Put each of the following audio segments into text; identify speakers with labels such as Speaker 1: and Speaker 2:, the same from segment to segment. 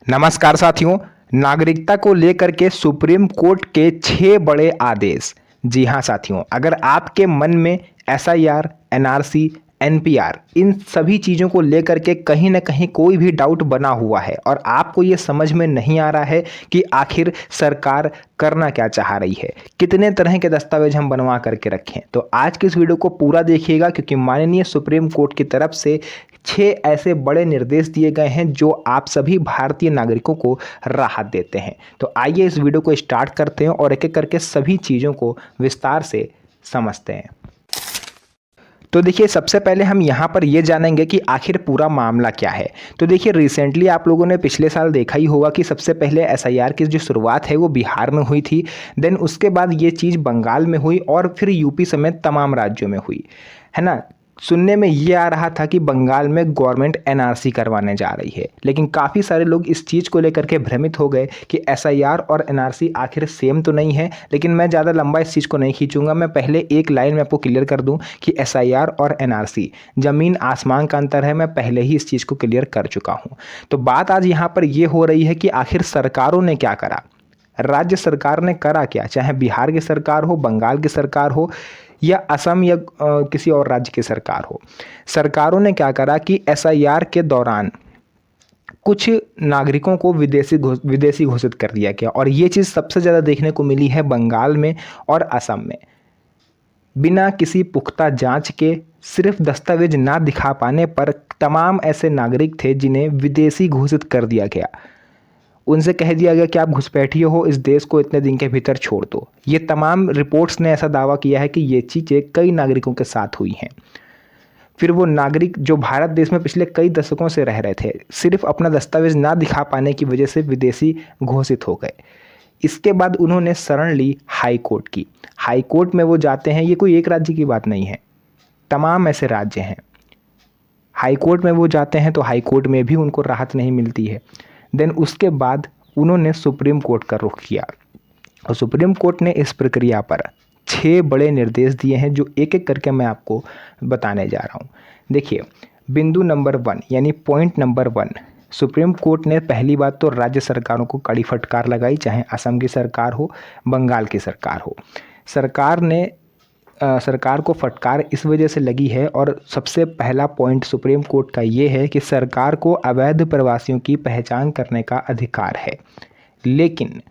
Speaker 1: नमस्कार साथियों। नागरिकता को लेकर के सुप्रीम कोर्ट के 6 बड़े आदेश। जी हाँ साथियों, अगर आपके मन में एसआईआर, एनआरसी, एनपीआर इन सभी चीज़ों को लेकर के कहीं ना कहीं कोई भी डाउट बना हुआ है और आपको ये समझ में नहीं आ रहा है कि आखिर सरकार करना क्या चाह रही है, कितने तरह के दस्तावेज हम बनवा करके रखें, तो आज की इस वीडियो को पूरा देखिएगा क्योंकि माननीय सुप्रीम कोर्ट की तरफ से 6 ऐसे बड़े निर्देश दिए गए हैं जो आप सभी भारतीय नागरिकों को राहत देते हैं। तो आइए इस वीडियो को स्टार्ट करते हैं और एक एक करके सभी चीज़ों को विस्तार से समझते हैं। तो देखिए, सबसे पहले हम यहाँ पर ये जानेंगे कि आखिर पूरा मामला क्या है। तो देखिए, रिसेंटली आप लोगों ने पिछले साल देखा ही होगा कि सबसे पहले एसआईआर की जो शुरुआत है वो बिहार में हुई थी। देन उसके बाद ये चीज़ बंगाल में हुई और फिर यूपी समेत तमाम राज्यों में हुई, है ना। सुनने में ये आ रहा था कि बंगाल में गवर्नमेंट एनआरसी करवाने जा रही है, लेकिन काफ़ी सारे लोग इस चीज़ को लेकर के भ्रमित हो गए कि एसआईआर और एनआरसी आखिर सेम तो नहीं है। लेकिन मैं ज़्यादा लंबा इस चीज़ को नहीं खींचूंगा, मैं पहले एक लाइन में आपको क्लियर कर दूं कि एसआईआर और एनआरसी ज़मीन आसमान का अंतर है। मैं पहले ही इस चीज़ को क्लियर कर चुका हूँ। तो बात आज यहाँ पर ये हो रही है कि आखिर सरकारों ने क्या करा, राज्य सरकार ने करा क्या, चाहे बिहार की सरकार हो, बंगाल की सरकार हो या असम या किसी और राज्य की सरकार हो। सरकारों ने क्या करा कि एसआईआर के दौरान कुछ नागरिकों को विदेशी घोषित कर दिया गया और ये चीज़ सबसे ज़्यादा देखने को मिली है बंगाल में और असम में। बिना किसी पुख्ता जांच के, सिर्फ दस्तावेज ना दिखा पाने पर तमाम ऐसे नागरिक थे जिन्हें विदेशी घोषित कर दिया गया। उनसे कह दिया गया कि आप घुसपैठिए हो, इस देश को इतने दिन के भीतर छोड़ दो। ये तमाम रिपोर्ट्स ने ऐसा दावा किया है कि ये चीज़ें कई नागरिकों के साथ हुई हैं। फिर वो नागरिक जो भारत देश में पिछले कई दशकों से रह रहे थे, सिर्फ अपना दस्तावेज ना दिखा पाने की वजह से विदेशी घोषित हो गए। इसके बाद उन्होंने शरण ली हाई कोर्ट की। हाई कोर्ट में वो जाते हैं, ये कोई एक राज्य की बात नहीं है, तमाम ऐसे राज्य हैं। हाई कोर्ट में वो जाते हैं तो हाई कोर्ट में भी उनको राहत नहीं मिलती है। देन उसके बाद उन्होंने सुप्रीम कोर्ट का रुख किया और सुप्रीम कोर्ट ने इस प्रक्रिया पर 6 बड़े निर्देश दिए हैं जो एक एक करके मैं आपको बताने जा रहा हूँ। देखिए, बिंदु नंबर 1 यानी पॉइंट नंबर 1, सुप्रीम कोर्ट ने पहली बात तो राज्य सरकारों को कड़ी फटकार लगाई, चाहे असम की सरकार हो, बंगाल की सरकार हो। सरकार को फटकार इस वजह से लगी है और सबसे पहला पॉइंट सुप्रीम कोर्ट का ये है कि सरकार को अवैध प्रवासियों की पहचान करने का अधिकार है, लेकिन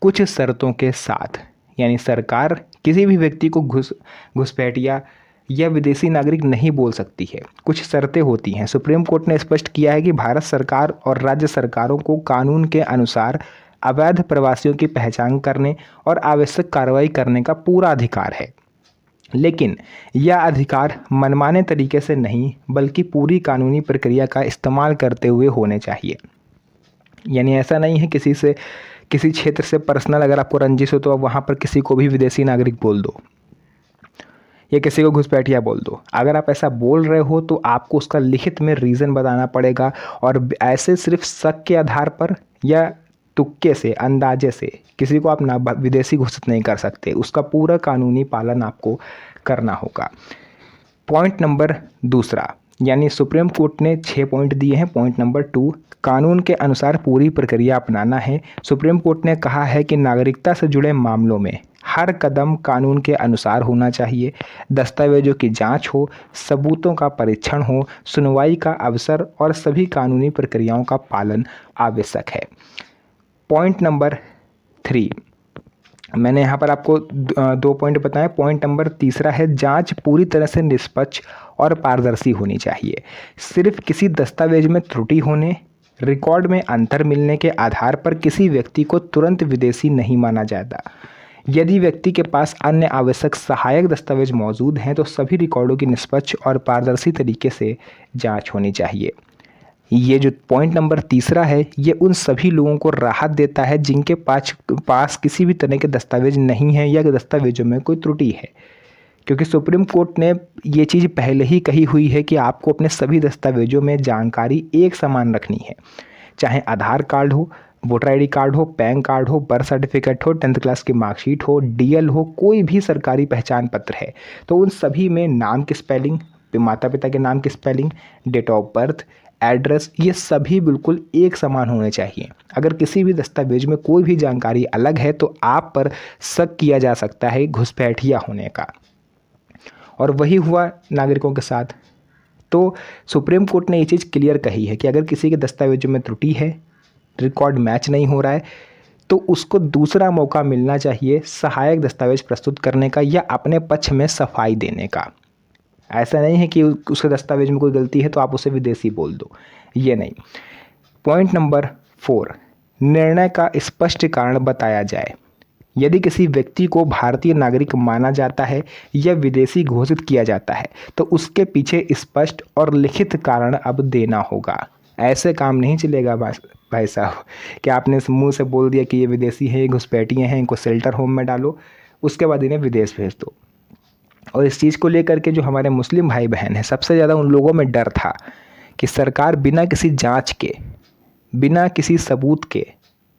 Speaker 1: कुछ शर्तों के साथ। यानी सरकार किसी भी व्यक्ति को घुसपैठिया या विदेशी नागरिक नहीं बोल सकती है, कुछ शर्तें होती हैं। सुप्रीम कोर्ट ने स्पष्ट किया है कि भारत सरकार और राज्य सरकारों को कानून के अनुसार अवैध प्रवासियों की पहचान करने और आवश्यक कार्रवाई करने का पूरा अधिकार है, लेकिन यह अधिकार मनमाने तरीके से नहीं बल्कि पूरी कानूनी प्रक्रिया का इस्तेमाल करते हुए होने चाहिए। यानी ऐसा नहीं है किसी क्षेत्र से पर्सनल अगर आपको रंजिश हो तो आप वहाँ पर किसी को भी विदेशी नागरिक बोल दो या किसी को घुसपैठिया बोल दो। अगर आप ऐसा बोल रहे हो तो आपको उसका लिखित में रीज़न बताना पड़ेगा और ऐसे सिर्फ शक के आधार पर या तुक्के से, अंदाजे से किसी को आप ना विदेशी घोषित नहीं कर सकते। उसका पूरा कानूनी पालन आपको करना होगा। पॉइंट नंबर 2, यानी सुप्रीम कोर्ट ने 6 पॉइंट दिए हैं। पॉइंट नंबर 2, कानून के अनुसार पूरी प्रक्रिया अपनाना है। सुप्रीम कोर्ट ने कहा है कि नागरिकता से जुड़े मामलों में हर कदम कानून के अनुसार होना चाहिए। दस्तावेजों की जांच हो, सबूतों का परीक्षण हो, सुनवाई का अवसर और सभी कानूनी प्रक्रियाओं का पालन आवश्यक है। पॉइंट नंबर 3, मैंने यहाँ पर आपको 2 पॉइंट बताए। पॉइंट नंबर 3 है, जांच पूरी तरह से निष्पक्ष और पारदर्शी होनी चाहिए। सिर्फ किसी दस्तावेज में त्रुटि होने, रिकॉर्ड में अंतर मिलने के आधार पर किसी व्यक्ति को तुरंत विदेशी नहीं माना जाता। यदि व्यक्ति के पास अन्य आवश्यक सहायक दस्तावेज मौजूद हैं तो सभी रिकॉर्डों की निष्पक्ष और पारदर्शी तरीके से जाँच होनी चाहिए। ये जो पॉइंट नंबर 3 है, ये उन सभी लोगों को राहत देता है जिनके पास किसी भी तरह के दस्तावेज नहीं है या दस्तावेजों में कोई त्रुटि है, क्योंकि सुप्रीम कोर्ट ने ये चीज़ पहले ही कही हुई है कि आपको अपने सभी दस्तावेजों में जानकारी एक समान रखनी है। चाहे आधार कार्ड हो, वोटर आईडी कार्ड हो, पैन कार्ड हो, बर्थ सर्टिफिकेट हो, 10th क्लास की मार्कशीट हो, डीएल हो, कोई भी सरकारी पहचान पत्र है तो उन सभी में नाम की स्पेलिंग, माता पिता के नाम की spelling, date of birth, address, ये सभी बिल्कुल एक समान होने चाहिए। अगर किसी भी दस्तावेज में कोई भी जानकारी अलग है तो आप पर शक किया जा सकता है घुसपैठिया होने का। और वही हुआ नागरिकों के साथ। तो सुप्रीम कोर्ट ने ये चीज़ क्लियर कही है कि अगर किसी के दस्तावेजों में त्रुटि है, रिकॉर्ड मैच नहीं हो रहा है, तो उसको दूसरा मौका मिलना चाहिए सहायक दस्तावेज प्रस्तुत करने का या अपने पक्ष में सफाई देने का। ऐसा नहीं है कि उसके दस्तावेज में कोई गलती है तो आप उसे विदेशी बोल दो, ये नहीं। पॉइंट नंबर 4, निर्णय का स्पष्ट कारण बताया जाए। यदि किसी व्यक्ति को भारतीय नागरिक माना जाता है या विदेशी घोषित किया जाता है तो उसके पीछे स्पष्ट और लिखित कारण अब देना होगा। ऐसे काम नहीं चलेगा भाई साहब कि आपने मुंह से बोल दिया कि ये विदेशी हैं, ये घुसपैठिए हैं, इनको शेल्टर होम में डालो, उसके बाद इन्हें विदेश भेज दो। और इस चीज़ को लेकर के जो हमारे मुस्लिम भाई बहन हैं, सबसे ज़्यादा उन लोगों में डर था कि सरकार बिना किसी जांच के, बिना किसी सबूत के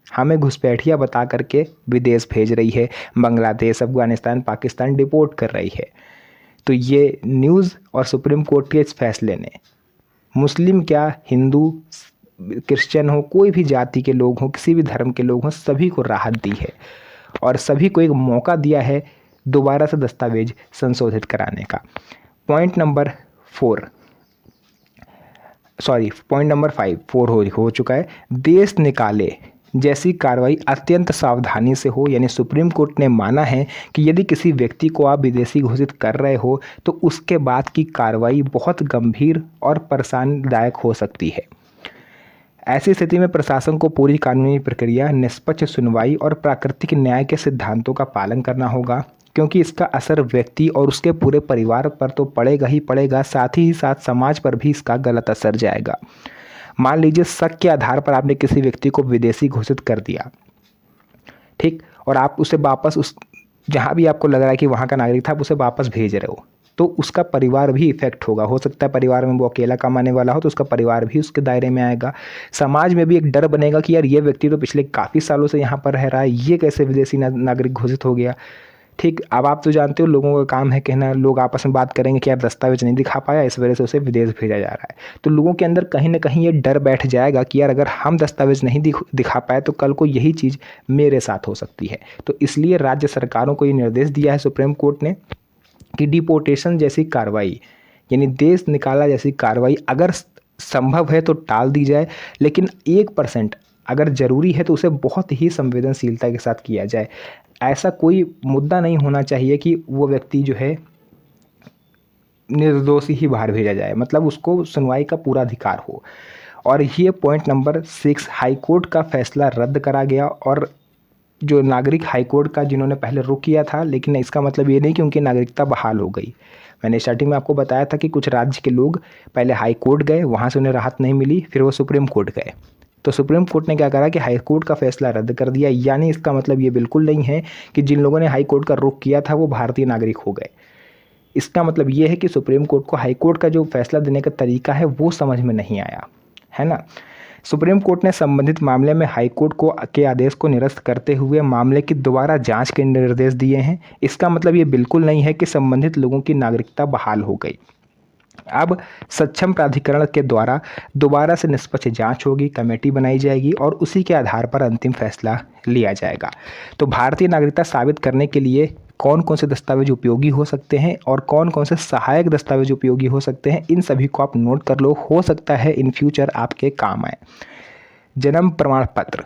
Speaker 1: हमें घुसपैठिया बता करके विदेश भेज रही है, बांग्लादेश, अफगानिस्तान, पाकिस्तान डिपोर्ट कर रही है। तो ये न्यूज़ और सुप्रीम कोर्ट के इस फैसले ने मुस्लिम क्या, हिंदू, क्रिश्चियन हो, कोई भी जाति के लोग हों, किसी भी धर्म के लोग हों, सभी को राहत दी है और सभी को एक मौका दिया है दोबारा से दस्तावेज संशोधित कराने का। पॉइंट नंबर 5 हो चुका है। देश निकाले जैसी कार्रवाई अत्यंत सावधानी से हो, यानी सुप्रीम कोर्ट ने माना है कि यदि किसी व्यक्ति को आप विदेशी घोषित कर रहे हो तो उसके बाद की कार्रवाई बहुत गंभीर और परेशानदायक हो सकती है। ऐसी स्थिति में प्रशासन को पूरी कानूनी प्रक्रिया, निष्पक्ष सुनवाई और प्राकृतिक न्याय के सिद्धांतों का पालन करना होगा, क्योंकि इसका असर व्यक्ति और उसके पूरे परिवार पर तो पड़ेगा ही पड़ेगा, साथ ही साथ समाज पर भी इसका गलत असर जाएगा। मान लीजिए शक के आधार पर आपने किसी व्यक्ति को विदेशी घोषित कर दिया, ठीक, और आप उसे वापस उस जहाँ भी आपको लग रहा है कि वहाँ का नागरिक था, आप उसे वापस भेज रहे हो, तो उसका परिवार भी इफेक्ट होगा। हो सकता है परिवार में वो अकेला कमाने वाला हो तो उसका परिवार भी उसके दायरे में आएगा। समाज में भी एक डर बनेगा कि यार ये व्यक्ति तो पिछले काफ़ी सालों से यहाँ पर रह रहा है, ये कैसे विदेशी नागरिक घोषित हो गया। ठीक, अब आप तो जानते हो लोगों का काम है कहना, लोग आपस में बात करेंगे कि यार दस्तावेज नहीं दिखा पाया, इस वजह से उसे विदेश भेजा जा रहा है। तो लोगों के अंदर कहीं ना कहीं ये डर बैठ जाएगा कि यार अगर हम दस्तावेज नहीं दिखा पाए तो कल को यही चीज़ मेरे साथ हो सकती है। तो इसलिए राज्य सरकारों को ये निर्देश दिया है सुप्रीम कोर्ट ने कि डिपोर्टेशन जैसी कार्रवाई, यानी देश निकाला जैसी कार्रवाई अगर संभव है तो टाल दी जाए, लेकिन 1% अगर ज़रूरी है तो उसे बहुत ही संवेदनशीलता के साथ किया जाए। ऐसा कोई मुद्दा नहीं होना चाहिए कि वो व्यक्ति जो है निर्दोषी ही बाहर भेजा जाए, मतलब उसको सुनवाई का पूरा अधिकार हो। और ये पॉइंट नंबर 6, हाई कोर्ट का फैसला रद्द करा गया। और जो नागरिक हाई कोर्ट का जिन्होंने पहले रुख किया था, लेकिन इसका मतलब ये नहीं कि उनकी नागरिकता बहाल हो गई। मैंने स्टार्टिंग में आपको बताया था कि कुछ राज्य के लोग पहले हाई कोर्ट गए, वहाँ से उन्हें राहत नहीं मिली, फिर वो सुप्रीम कोर्ट गए। तो सुप्रीम कोर्ट ने क्या करा कि हाई कोर्ट का फैसला रद्द कर दिया। यानी इसका मतलब ये बिल्कुल नहीं है कि जिन लोगों ने हाई कोर्ट का रुख किया था वो भारतीय नागरिक हो गए। इसका मतलब ये है कि सुप्रीम कोर्ट को हाई कोर्ट का जो फैसला देने का तरीका है वो समझ में नहीं आया, है ना। सुप्रीम कोर्ट ने संबंधित मामले में हाई कोर्ट के आदेश को निरस्त करते हुए मामले की दोबारा जांच के निर्देश दिए हैं। इसका मतलब ये बिल्कुल नहीं है कि संबंधित लोगों की नागरिकता बहाल हो गई। अब सक्षम प्राधिकरण के द्वारा दोबारा से निष्पक्ष जांच होगी, कमेटी बनाई जाएगी और उसी के आधार पर अंतिम फैसला लिया जाएगा। तो भारतीय नागरिकता साबित करने के लिए कौन कौन से दस्तावेज उपयोगी हो सकते हैं और कौन कौन से सहायक दस्तावेज उपयोगी हो सकते हैं, इन सभी को आप नोट कर लो, हो सकता है इन फ्यूचर आपके काम आए। जन्म प्रमाण पत्र,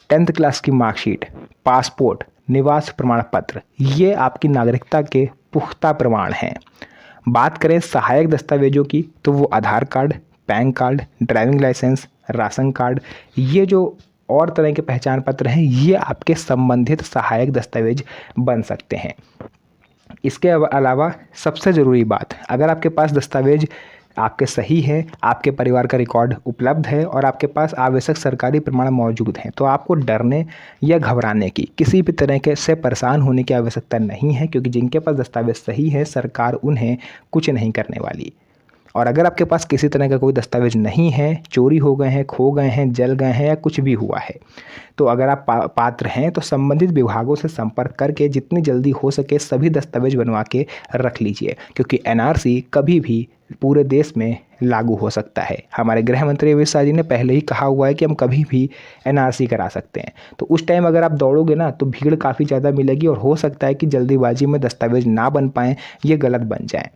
Speaker 1: 10th क्लास की मार्कशीट, पासपोर्ट, निवास प्रमाण पत्र, ये आपकी नागरिकता के पुख्ता प्रमाण हैं। बात करें सहायक दस्तावेजों की तो वो Aadhaar card, PAN card, driving licence, ration card, ये जो और तरह के पहचान पत्र हैं, ये आपके संबंधित सहायक दस्तावेज बन सकते हैं। इसके अलावा सबसे ज़रूरी बात, अगर आपके पास दस्तावेज आपके सही है, आपके परिवार का रिकॉर्ड उपलब्ध है और आपके पास आवश्यक सरकारी प्रमाण मौजूद हैं, तो आपको डरने या घबराने की, किसी भी तरह के से परेशान होने की आवश्यकता नहीं है, क्योंकि जिनके पास दस्तावेज सही है सरकार उन्हें कुछ नहीं करने वाली। और अगर आपके पास किसी तरह का कोई दस्तावेज नहीं है, चोरी हो गए हैं, खो गए हैं, जल गए हैं या कुछ भी हुआ है, तो अगर आप पात्र हैं तो संबंधित विभागों से संपर्क करके जितनी जल्दी हो सके सभी दस्तावेज बनवा के रख लीजिए, क्योंकि एनआरसी कभी भी पूरे देश में लागू हो सकता है। हमारे गृह मंत्री अमित शाह जी ने पहले ही कहा हुआ है कि हम कभी भी एनआरसी करा सकते हैं। तो उस टाइम अगर आप दौड़ोगे ना तो भीड़ काफ़ी ज़्यादा मिलेगी और हो सकता है कि जल्दीबाजी में दस्तावेज ना बन पाएँ, ये गलत बन जाएँ।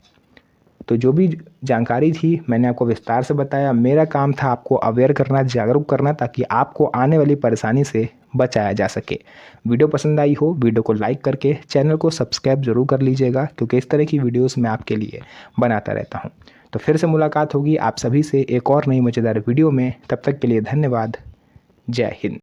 Speaker 1: तो जो भी जानकारी थी मैंने आपको विस्तार से बताया। मेरा काम था आपको अवेयर करना, जागरूक करना, ताकि आपको आने वाली परेशानी से बचाया जा सके। वीडियो पसंद आई हो, वीडियो को लाइक करके चैनल को सब्सक्राइब जरूर कर लीजिएगा, क्योंकि इस तरह की वीडियोस मैं आपके लिए बनाता रहता हूं। तो फिर से मुलाकात होगी आप सभी से एक और नई मज़ेदार वीडियो में। तब तक के लिए धन्यवाद। जय हिंद।